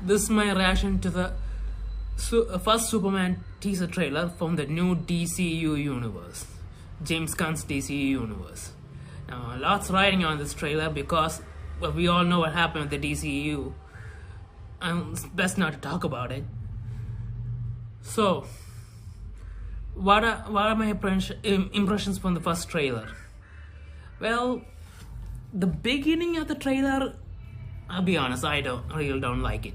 this is my reaction to the first Superman teaser trailer from the new DCU universe, James Gunn's DCU universe. Now, lots riding on this trailer because, well, we all know what happened with the DCU, and it's best not to talk about it. So, what are my impressions from the first trailer? Well, the beginning of the trailer, I'll be honest, I really don't like it.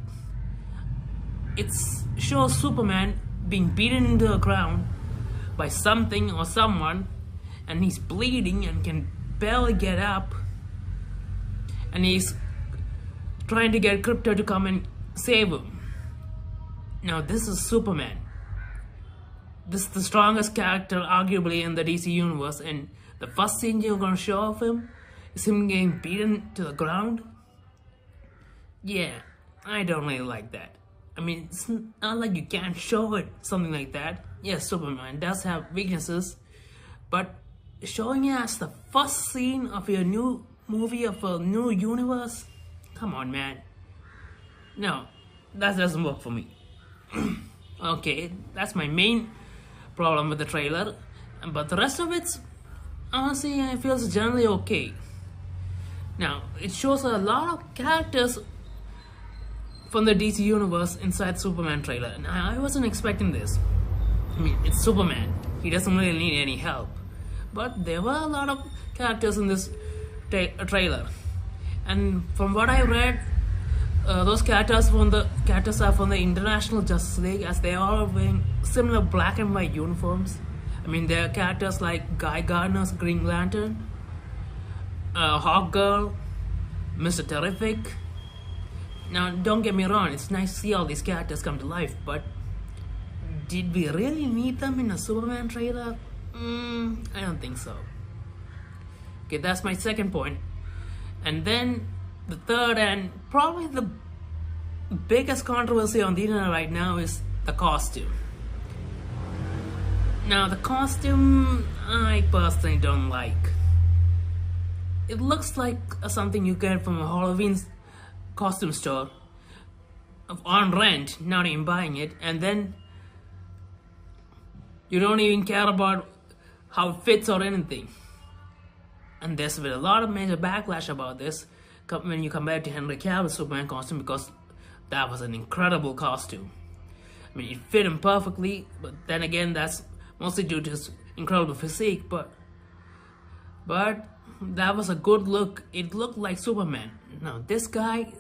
It shows Superman being beaten into the ground by something or someone, and he's bleeding and can barely get up, and he's trying to get Krypto to come and save him. Now, this is Superman. This is the strongest character arguably in the DC universe, and the first scene you're gonna show of him is him getting beaten to the ground. Yeah, I don't really like that. I mean, it's not like you can't show it, something like that. Yes, Superman does have weaknesses, but showing it as the first scene of your new movie of a new universe? Come on, man. No, that doesn't work for me. Okay, that's my main problem with the trailer, but the rest of it's, honestly, I feel it's generally okay. Now, it shows a lot of characters from the DC universe inside Superman trailer, and I wasn't expecting this. I mean, it's Superman. He doesn't really need any help. But there were a lot of characters in this trailer. And from what I read, those characters are from the International Justice League, as they are all wearing similar black and white uniforms. I mean, there are characters like Guy Gardner's Green Lantern, Hawkgirl, Mr. Terrific. Now, don't get me wrong, it's nice to see all these characters come to life, but did we really need them in a Superman trailer? I don't think so. Okay, that's my second point. And then the third and probably the biggest controversy on the internet right now is the costume. Now, the costume I personally don't like. It looks like something you get from a Halloween costume store on rent, not even buying it, and then you don't even care about how it fits or anything. And there's been a lot of major backlash about this when you compare it to Henry Cavill's Superman costume, because that was an incredible costume. I mean, it fit him perfectly, but then again, that's mostly due to his incredible physique, but that was a good look. It looked like Superman. Now, this guy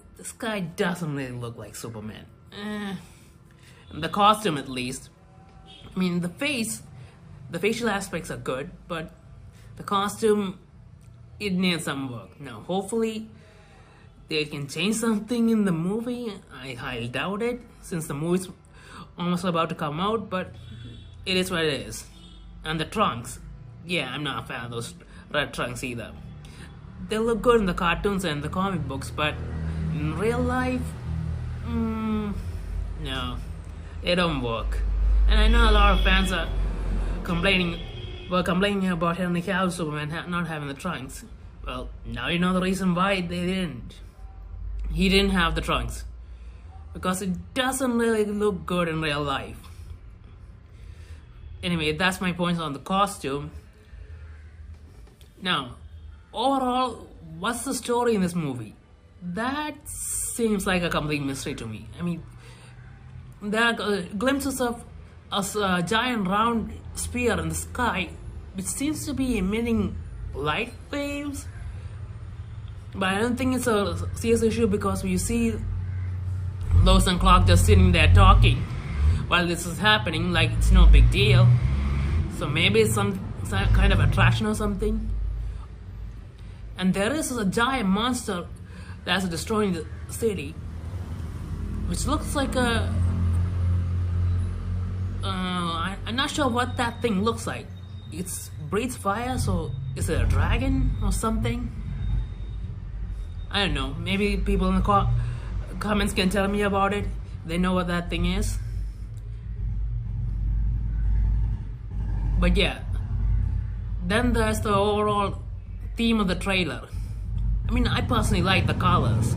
doesn't really look like Superman. The costume, at least. I mean, the facial aspects are good, but the costume, it needs some work. Now, hopefully, they can change something in the movie. I highly doubt it, since the movie's almost about to come out, but it is what it is. And the trunks, yeah, I'm not a fan of those red trunks either. They look good in the cartoons and the comic books, but in real life, no, they don't work. And I know a lot of fans are complaining about Henry Cavill's Superman not having the trunks. Well, now you know the reason why they didn't. He didn't have the trunks because it doesn't really look good in real life. Anyway, that's my points on the costume. Now, overall, what's the story in this movie? That seems like a complete mystery to me. I mean, there are glimpses of a giant round sphere in the sky, which seems to be emitting light waves. But I don't think it's a serious issue, because you see Lois and Clark just sitting there talking while this is happening, like it's no big deal. So maybe it's some kind of attraction or something. And there is a giant monster that's destroying the city, which looks like a... I'm not sure what that thing looks like. It breathes fire, so is it a dragon or something? I don't know. Maybe people in the comments can tell me about it. They know what that thing is. But yeah, then there's the overall theme of the trailer. I mean, I personally like the colors.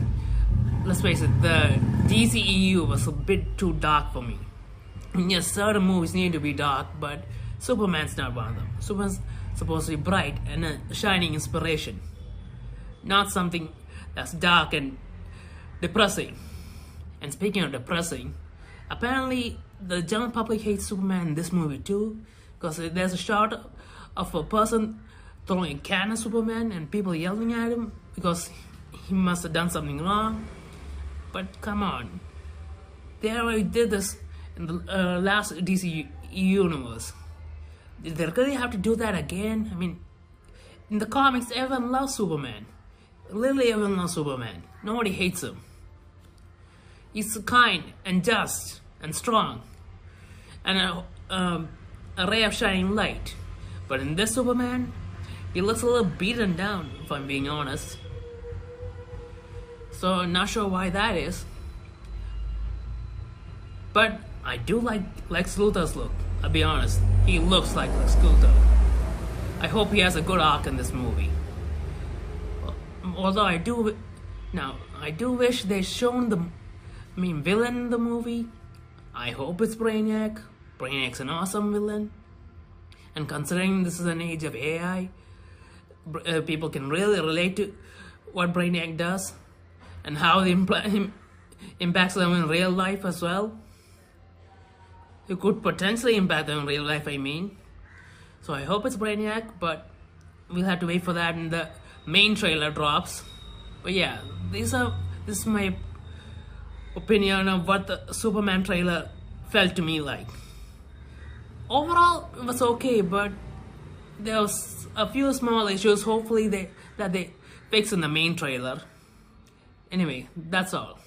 let's face it, the DCEU was a bit too dark for me. Yes, certain movies need to be dark, but Superman's not one of them. Superman's supposed to be bright and a shining inspiration, not something that's dark and depressing. And speaking of depressing, apparently the general public hates Superman in this movie too, because there's a shot of a person throwing a can at Superman and people yelling at him because he must have done something wrong. But come on, they already did this in the last DC universe. Did they really have to do that again? I mean, in the comics, everyone loves Superman. Literally everyone loves Superman. Nobody hates him. He's kind and just and strong and a ray of shining light. But in this Superman, he looks a little beaten down, if I'm being honest. So I'm not sure why that is. But I do like Lex Luthor's look. I'll be honest. He looks like Lex Luthor. I hope he has a good arc in this movie. Although I do wish they shown the villain in the movie. I hope it's Brainiac. Brainiac's an awesome villain. And considering this is an age of AI, people can really relate to what Brainiac does and how it impacts them in real life as well. It could potentially impact them in real life, I mean. So I hope it's Brainiac, but we'll have to wait for that when the main trailer drops. But yeah, this is my opinion of what the Superman trailer felt to me like. Overall, it was okay, but there was a few small issues. Hopefully that they fix in the main trailer. Anyway, that's all.